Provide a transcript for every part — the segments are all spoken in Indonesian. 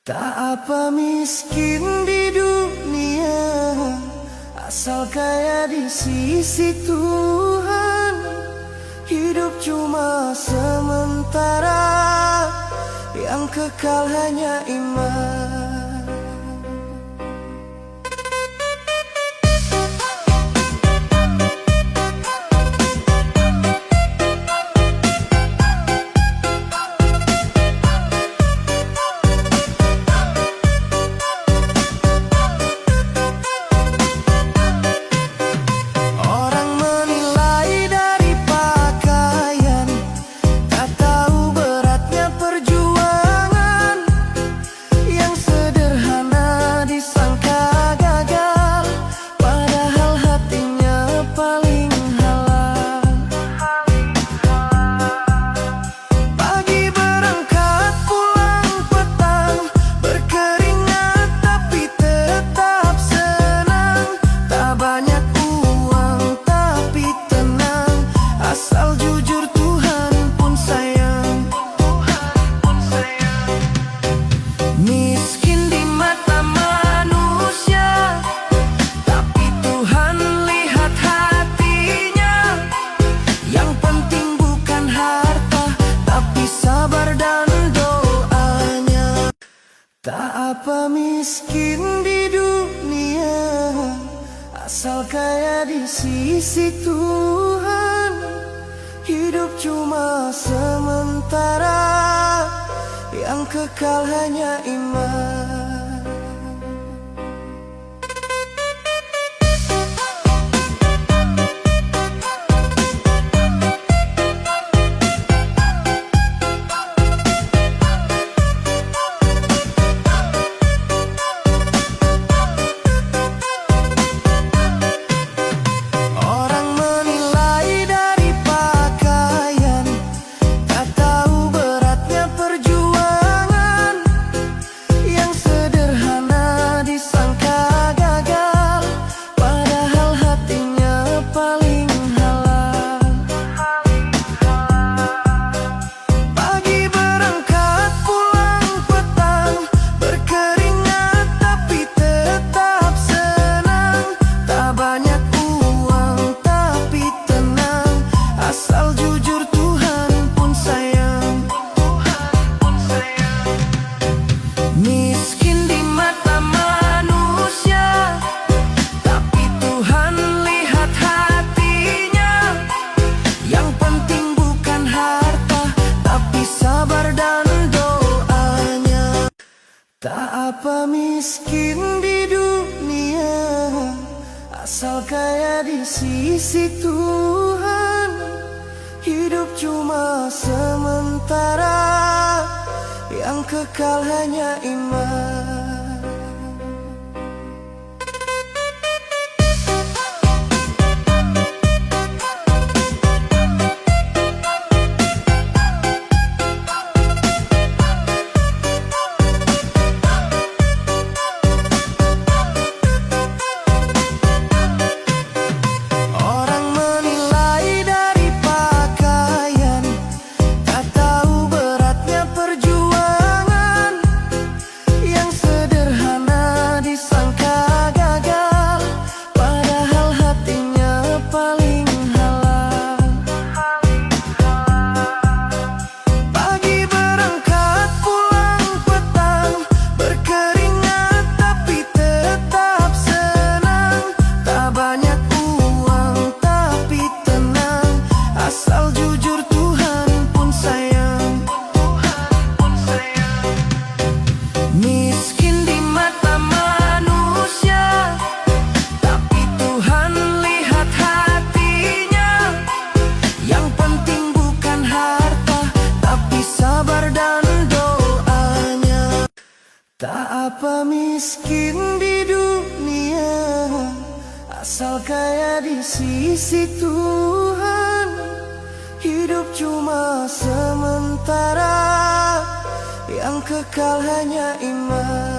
Tak apa miskin di dunia, asal kaya di sisi Tuhan. Hidup cuma sementara, yang kekal hanya iman. Tak apa miskin di dunia, asal kaya di sisi Tuhan. Hidup cuma sementara, yang kekal hanya iman. Tak apa miskin di dunia, asal kaya di sisi Tuhan. Hidup cuma sementara, yang kekal hanya iman. Tak apa miskin di dunia, asal kaya di sisi Tuhan. Hidup cuma sementara, yang kekal hanya iman.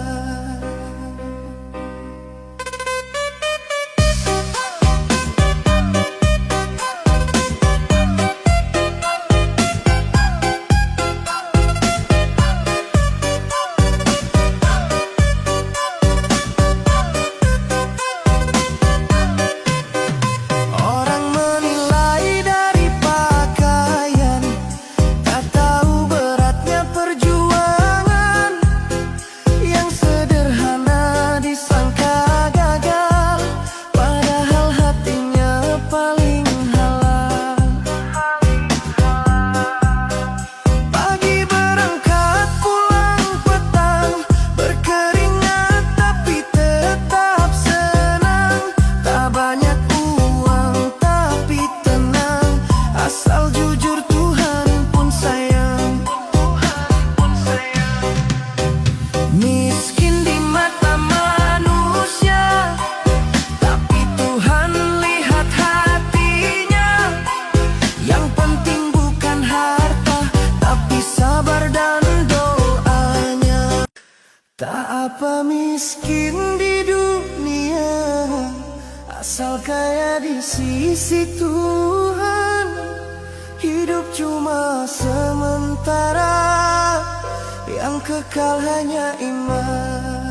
apa miskin di dunia, asal kaya di sisi Tuhan. Hidup cuma sementara, yang kekal hanya iman.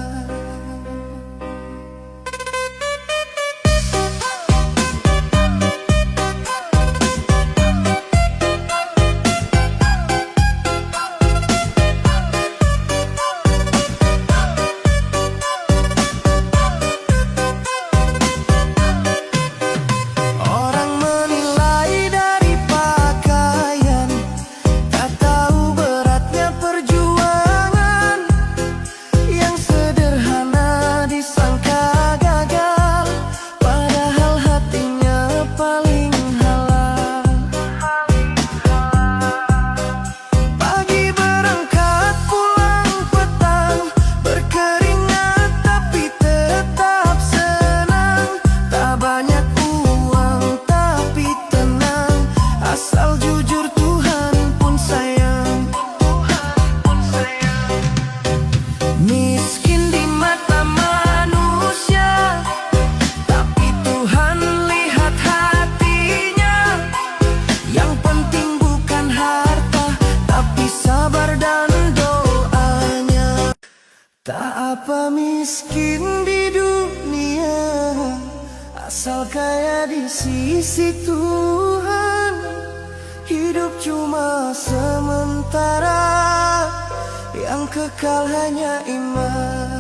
Tak apa miskin di dunia, asal kaya di sisi Tuhan. Hidup cuma sementara, yang kekal hanya iman.